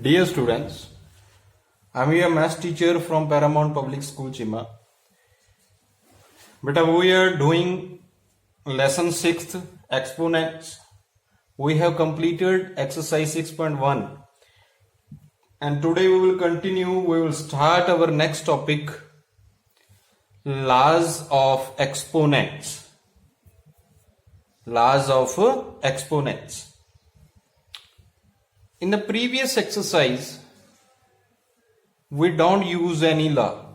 Dear students, I am your math teacher from Paramount Public School, Chima. Beta, we are doing lesson 6th exponents. We have completed exercise 6.1 and today we will continue. We will start our next topic, laws of exponents. Laws of exponents. In the previous exercise, we don't use any law.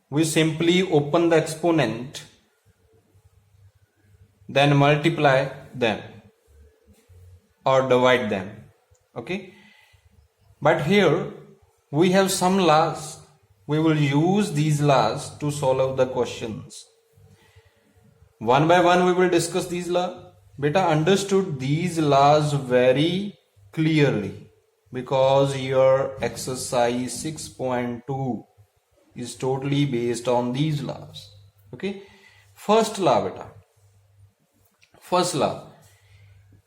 We simply open the exponent, then multiply them or divide them. Okay? But here we have some laws. We will use these laws to solve the questions. One by one we will discuss these laws. Beta, understood these laws very clearly because your exercise 6.2 is totally based on these laws. Okay, first law, beta. First law,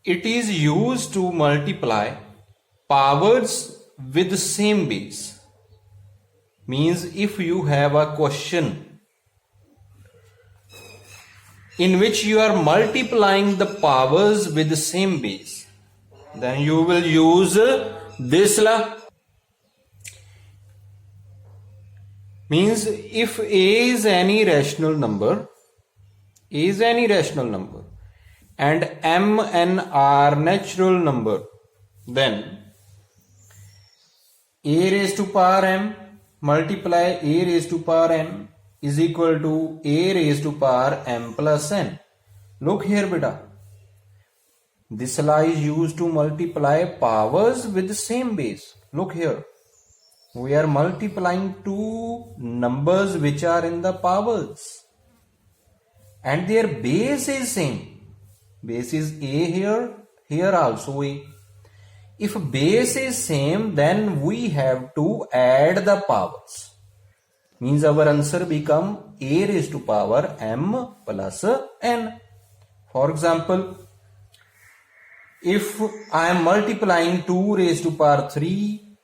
it is used to multiply powers with the same base. Means if you have a question in which you are multiplying the powers with the same base, then you will use this law. Means if A is any rational number, and M and R natural number, then A raised to power M multiply A raised to power M is equal to A raised to power M plus N. Look here, beta. This law is used to multiply powers with the same base. Look here. We are multiplying two numbers which are in the powers. And their base is same. Base is A here, here also A. If base is same, then we have to add the powers. Means our answer become A raised to power M plus N. For example, if I am multiplying 2 raised to power 3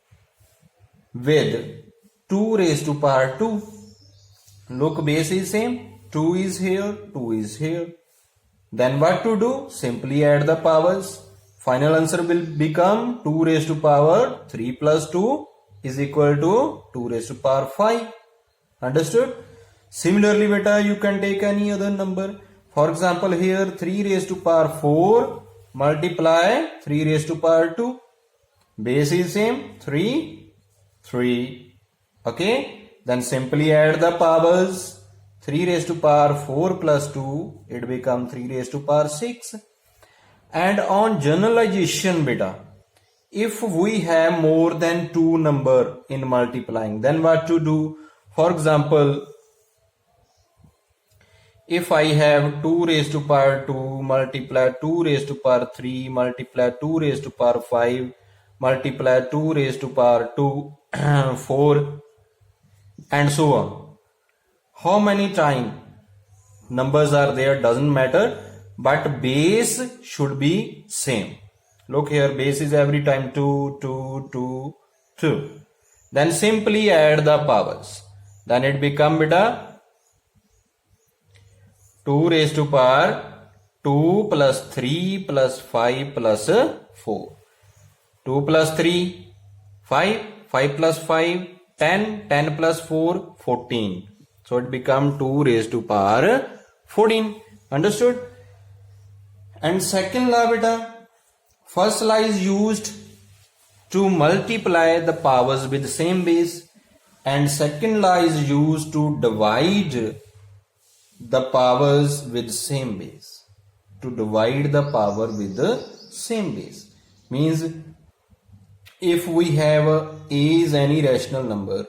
with 2 raised to power 2, look, base is same, 2 is here, 2 is here. Then what to do? Simply add the powers. Final answer will become 2 raised to power 3 plus 2 is equal to 2 raised to power 5. Understood? Similarly, beta, you can take any other number. For example, here 3 raised to power 4 multiply 3 raised to power 2. Base is same, 3. Okay, then simply add the powers. 3 raised to power 4 plus 2, it becomes 3 raised to power 6. And on generalization, beta, if we have more than 2 number in multiplying, then what to do? For example, if I have 2 raised to power 2 multiply 2 raised to power 3 multiply 2 raised to power 5 multiply 2 raised to power 2 4 and so on. How many times numbers are there doesn't matter, but base should be same. Look here, base is every time 2, 2, 2, 2. Then simply add the powers. Then it become, beta, 2 raised to power 2 plus 3 plus 5 plus 4. 2 plus 3, 5. 5 plus 5, 10. 10 plus 4, 14. So it become 2 raised to power 14. Understood? And second law, beta, first law is used to multiply the powers with the same base. And second law is used to divide the powers with same base. To divide the power with the same base. Means if we have A is any rational number,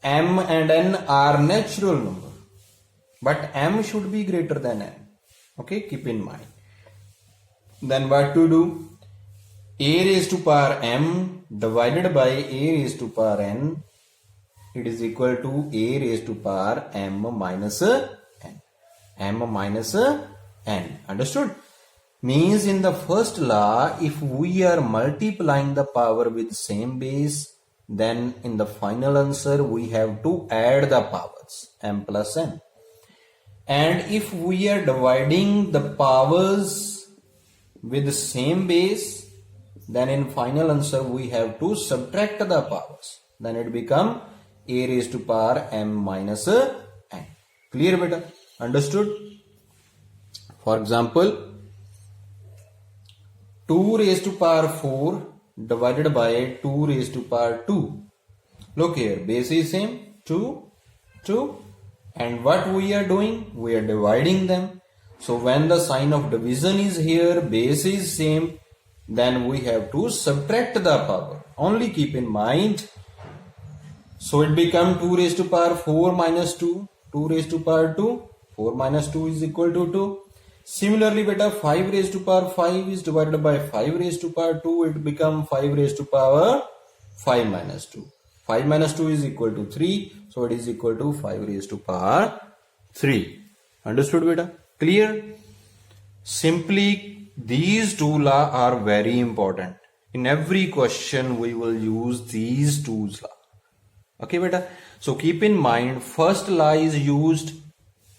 M and N are natural number, but M should be greater than N. Okay, keep in mind. Then what to do? A raised to power M divided by A raised to power N, it is equal to A raised to power M minus N. M minus N. Understood? Means in the first law, if we are multiplying the power with same base, then in the final answer we have to add the powers m plus n. And if we are dividing the powers with the same base, then in final answer we have to subtract the powers. Then it become a raised to power m minus n. Clear beta? Understood? For example, 2 raised to power 4 divided by 2 raised to power 2. Look here, base is same, 2, 2. And what we are doing? We are dividing them. So when the sign of division is here, base is same, then we have to subtract the power. Only keep in mind. So it become 2 raised to power 4 minus 2. 2 raised to power 2. 4 minus 2 is equal to 2. Similarly, beta 5 raised to power 5 is divided by 5 raised to power 2. It become 5 raised to power 5 minus 2. 5 minus 2 is equal to 3. So it is equal to 5 raised to power 3. Understood beta? Clear? Simply these two laws are very important. In every question we will use these two laws. Okay beta? So keep in mind, first law is used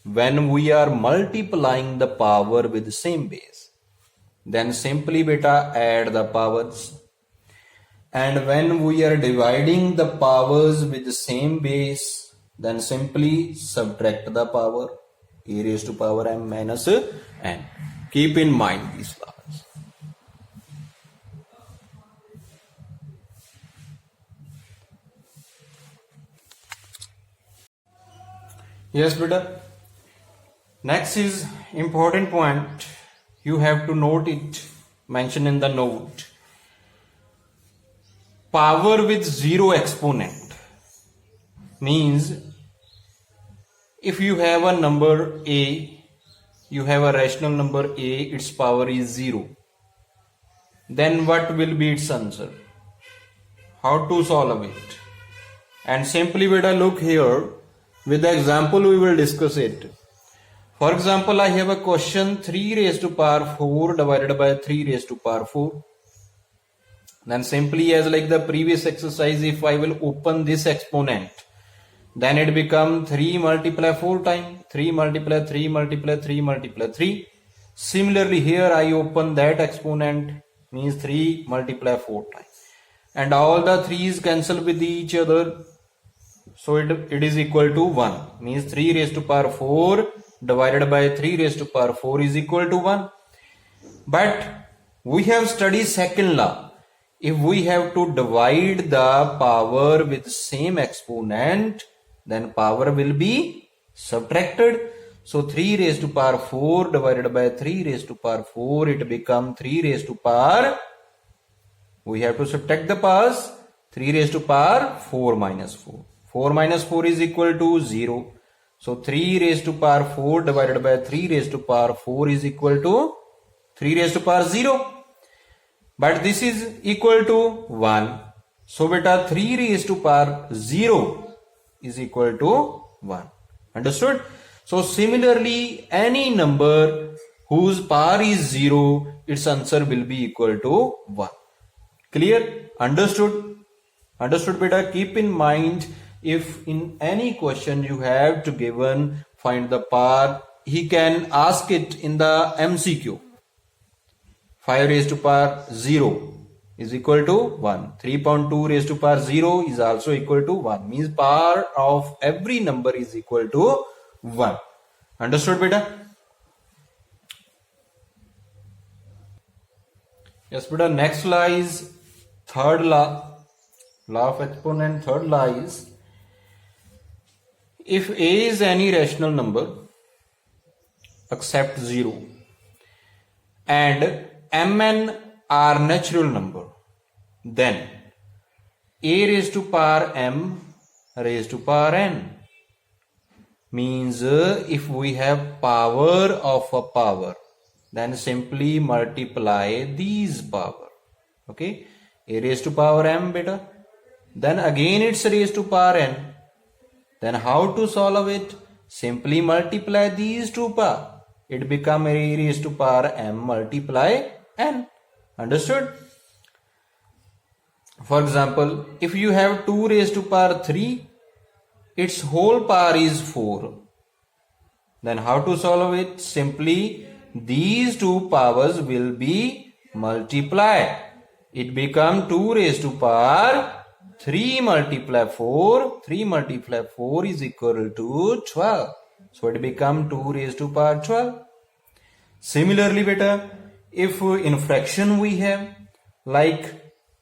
when we are multiplying the power with the same base. Then simply beta add the powers. And when we are dividing the powers with the same base, then simply subtract the power, a raised to power m minus n. Keep in mind these laws. Yes beta. Next is important point. You have to note it, mention in the note. Power with zero exponent means if you have a number a, you have a rational number a, its power is 0. Then what will be its answer? How to solve it? And simply beta look here, with the example we will discuss it. For example, I have a question 3 raised to power 4 divided by 3 raised to power 4. Then simply as like the previous exercise, if I will open this exponent, then it become 3 multiply 4 times, 3 multiply 3 multiply 3 multiply 3. Similarly here I open that exponent, means 3 multiply 4 times. And all the 3's cancel with each other. So it is equal to 1. Means 3 raised to power 4 divided by 3 raised to power 4 is equal to 1. But we have studied second law. If we have to divide the power with same exponent, then power will be subtracted. So 3 raised to power 4 divided by 3 raised to power 4, it become 3 raised to power, we have to subtract the powers, 3 raised to power 4 minus 4. 4 minus 4 is equal to 0. So 3 raised to power 4 divided by 3 raised to power 4 is equal to 3 raised to power 0. But this is equal to 1. So beta 3 raised to power 0 is equal to 1. Understood? So similarly, any number whose power is 0, its answer will be equal to 1. Clear? Understood? Understood beta? Keep in mind, if in any question you have to given find the power, he can ask it in the MCQ. 5 raised to power 0 is equal to 1. 3.2 raised to power 0 is also equal to 1. Means power of every number is equal to 1. Understood beta? Yes beta. Next law is third law. Law of exponent. Third law is, if a is any rational number except 0 and mn are natural number, then a raised to power m raised to power n. Means if we have power of a power, then simply multiply these power. Okay, a raised to power m beta, then again it's raised to power n. Then how to solve it? Simply multiply these two power. it become a raised to power m multiply n. Understood? For example, if you have 2 raised to power 3, its whole power is 4. Then how to solve it? Simply these two powers will be multiplied. It become 2 raised to power 3 multiply 4. 3 multiply 4 is equal to 12. So it become 2 raised to power 12. Similarly, beta, if in fraction we have like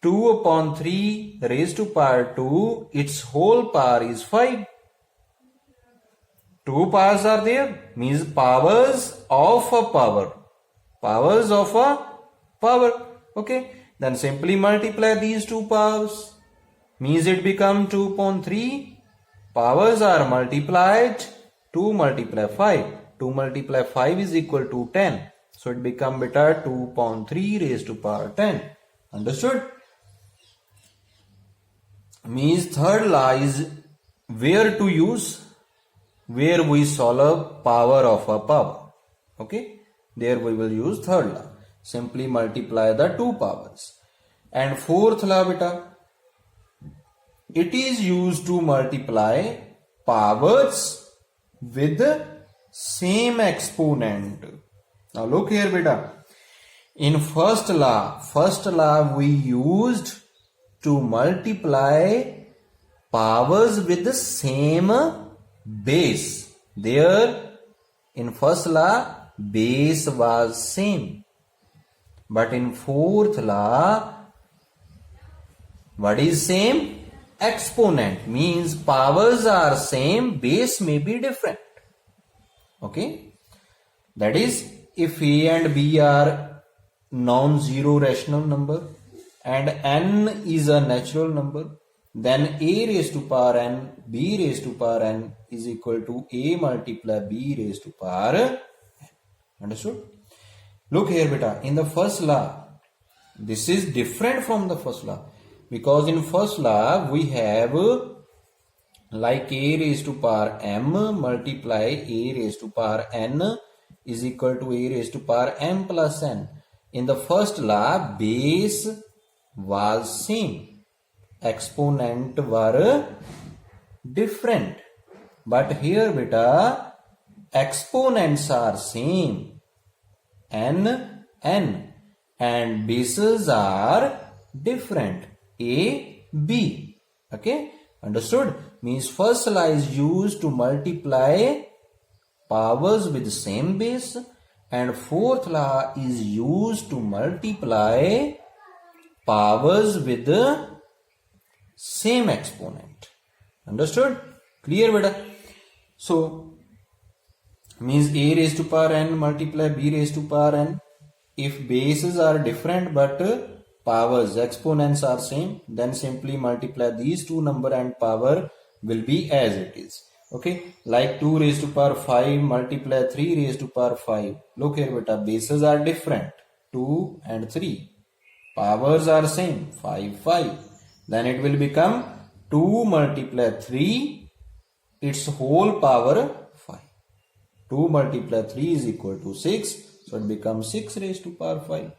2 upon 3 raised to power 2, its whole power is 5. Two powers are there, means powers of a power. Powers of a power. Okay, then simply multiply these two powers. Means it become 2 upon 3. Powers are multiplied. 2 multiply 5. 2 multiply 5 is equal to 10. So it become beta 2 upon 3 raised to power 10. Understood? Means third law is where to use, where we solve power of a power. Okay, there we will use third law. Simply multiply the two powers. And fourth law, beta, it is used to multiply powers with same exponent. Now look here, beta. In first law we used to multiply powers with the same base. There in first law base was same. But in fourth law, what is same? Exponent. Means powers are same, base may be different. Okay. That is, if a and b are non-zero rational number and n is a natural number, then a raised to power n, b raised to power n is equal to a multiply b raised to power n. Understood? Look here, beta. In the first law, this is different from the first law, because in first law we have like a raised to power m multiply a raised to power n is equal to a raised to power m plus n. In the first law, base was same, exponent were different. But here, beta, exponents are same, n, and bases are different, a, b. Okay, understood? Means first law is used to multiply powers with the same base, and fourth law is used to multiply powers with the same exponent. Understood? Clear, beta? So means a raised to power n multiply b raised to power n. If bases are different but powers, exponents are same, then simply multiply these two number and power will be as it is. Okay, like 2 raised to power 5 multiply 3 raised to power 5. Look here, beta, bases are different, 2 and 3. Powers are same, 5. Then it will become 2 multiply 3, its whole power 5. 2 multiply 3 is equal to 6. So it becomes 6 raised to power 5.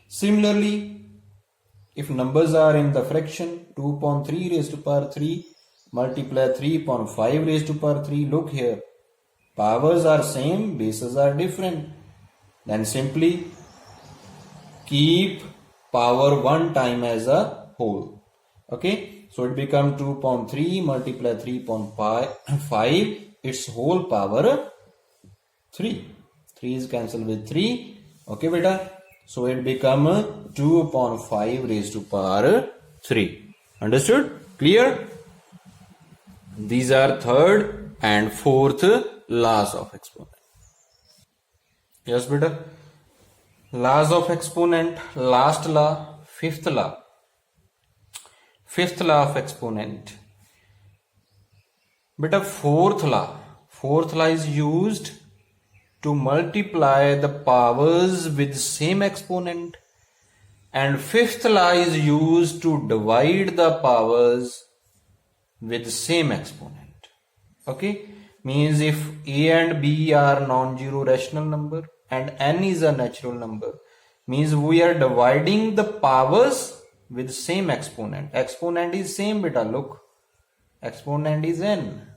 Similarly, if numbers are in the fraction, 2 upon 3 raised to power 3 multiply 3 upon 5 raised to power 3. Look here, powers are same, bases are different. Then simply keep power one time as a whole. Okay, so it becomes 2 upon 3 multiply 3 upon 5, its whole power 3. 3 is cancelled with 3. Okay, beta. So it become 2 upon 5 raised to power 3. Understood? Clear? These are third and fourth laws of exponent. Yes, beta. Laws of exponent. Last law. Fifth law. Fifth law of exponent. Beta, fourth law. Fourth law is used to multiply the powers with same exponent, and fifth law is used to divide the powers with same exponent. Okay, means if a and b are non-zero rational number and n is a natural number, means we are dividing the powers with same exponent. Exponent is same beta, look, exponent is n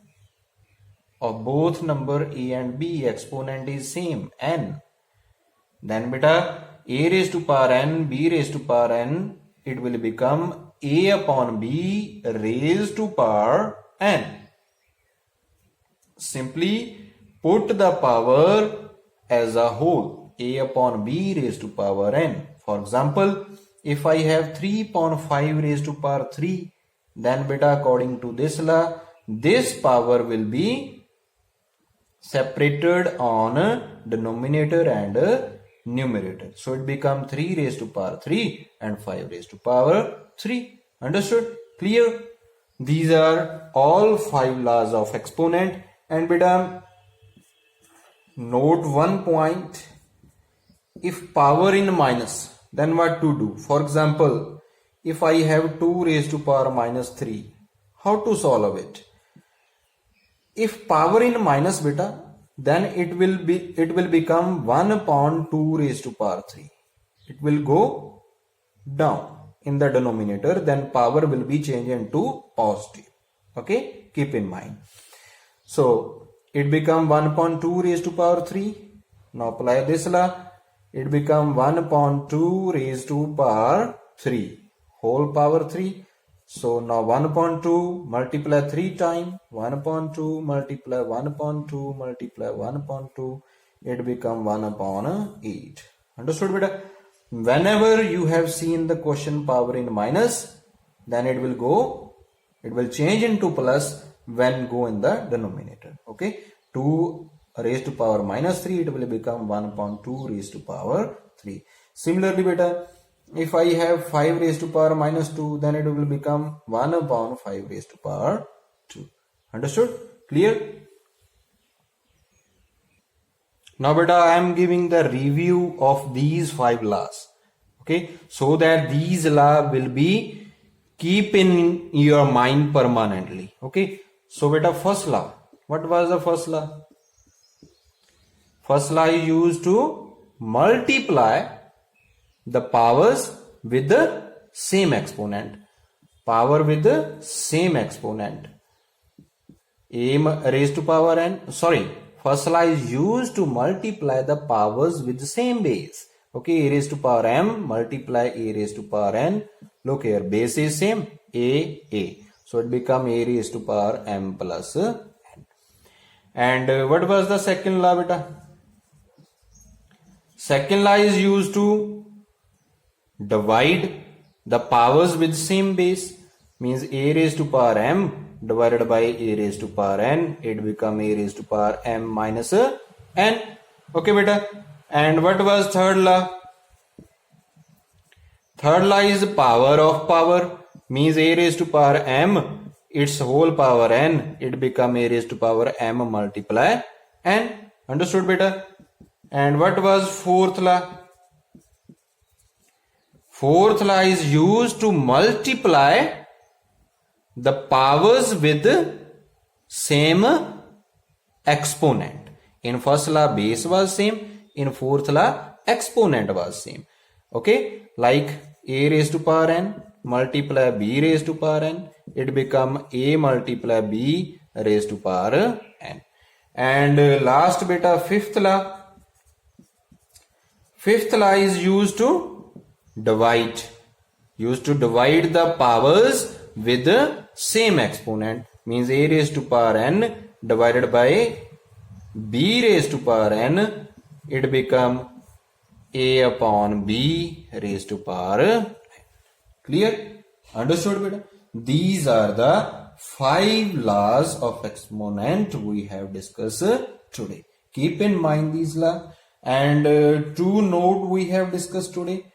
of both number a and b, exponent is same n. Then beta a raised to power n, b raised to power n, it will become a upon b raised to power n. Simply put the power as a whole, a upon b raised to power n. For example, if I have 3 upon 5 raised to power 3, then beta according to this law, this power will be separated on denominator and numerator. So it becomes 3 raised to power 3 and 5 raised to power 3. Understood? Clear? These are all 5 laws of exponent. And beta, note one point. If power in minus, then what to do? For example, if I have 2 raised to power minus 3, how to solve it? If power in minus beta, then it will become 1 upon 2 raised to power 3. It will go down in the denominator, then power will be changed into positive. Okay, keep in mind. So it become 1 upon 2 raised to power 3. Now apply this law. It become 1 upon 2 raised to power 3 whole power 3. So now 1 upon 2 multiply 3 times, 1 upon 2 multiply 1 upon 2 multiply 1 upon 2, it become 1 upon 8. Understood beta? Whenever you have seen the question power in minus, then it will change into plus when go in the denominator. Okay, 2 raised to power minus 3, it will become 1 upon 2 raised to power 3. Similarly beta, if I have 5 raised to power minus 2, then it will become 1 upon 5 raised to power 2. Understood? Clear? Now beta, I am giving the review of these 5 laws. Okay, so that these laws will be keep in your mind permanently. Okay, so beta, first law. What was the first law? First law is used to multiply the powers with the same exponent. Power with the same exponent. A raised to power n. Sorry, first law is used to multiply the powers with the same base. Okay, a raised to power m multiply a raised to power n. Look here, base is same, a. So it become a raised to power m plus n. And what was the second law beta? Second law is used to divide the powers with same base, means a raised to power m divided by a raised to power n, it become a raised to power m minus n. Okay beta. And what was third law? Third law is power of power, means a raised to power m, its whole power n, it become a raised to power m multiply n. Understood beta? And what was fourth law? Fourth law is used to multiply the powers with same exponent. In first law base was same, in fourth law exponent was same. Okay, like a raised to power n multiply b raised to power n, it become a multiply b raised to power n. And last beta, fifth law. Fifth law is used to divide the powers with the same exponent, means a raised to power n divided by b raised to power n, it become a upon b raised to power n. Clear? Understood beta? These are the 5 laws of exponent we have discussed today. Keep in mind these laws. And 2 note we have discussed today.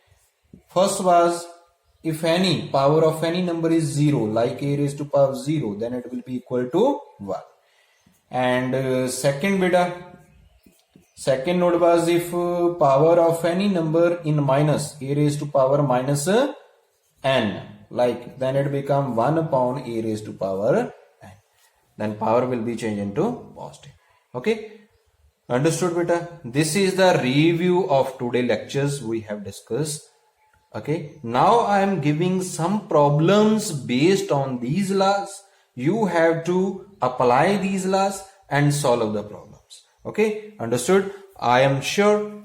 First was, if any power of any number is 0, like a raised to power 0, then it will be equal to 1. And second beta, second note was, if power of any number in minus, a raised to power minus n, like, then it become 1 upon a raised to power n. then power will be changed into positive. Okay, understood beta? This is the review of today lectures we have discussed. Okay, now I am giving some problems based on these laws. You have to apply these laws and solve the problems. Okay, understood? I am sure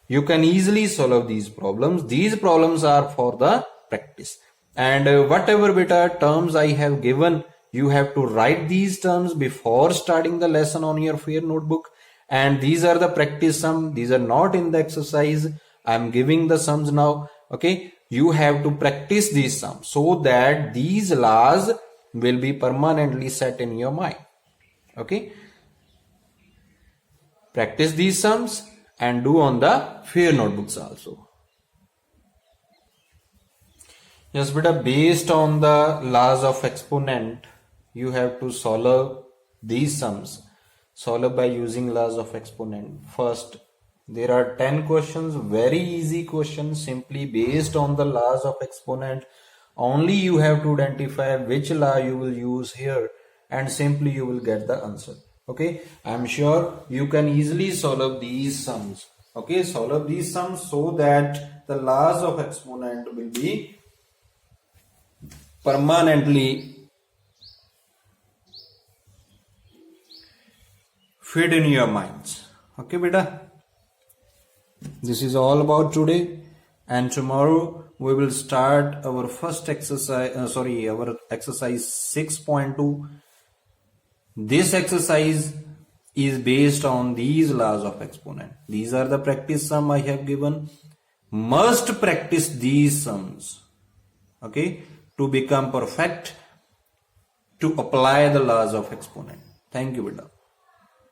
you can easily solve these problems. These problems are for the practice. And whatever beta terms I have given, you have to write these terms before starting the lesson on your fair notebook. And these are the practice sum. These are not in the exercise. I am giving the sums now. Okay, you have to practice these sums so that these laws will be permanently set in your mind. Okay, practice these sums and do on the fair notebooks also. Yes, beta, based on the laws of exponent, you have to solve these sums. Solve by using laws of exponent. First, there are 10 questions, very easy questions, simply based on the laws of exponent. Only you have to identify which law you will use here and simply you will get the answer. Okay, I am sure you can easily solve these sums. Okay, solve these sums so that the laws of exponent will be permanently fit in your minds. Okay, beta. This is all about today, and tomorrow we will start our first exercise. Our exercise 6.2. This exercise is based on these laws of exponent. These are the practice sum I have given. Must practice these sums. Okay, to become perfect, to apply the laws of exponent. Thank you, beta.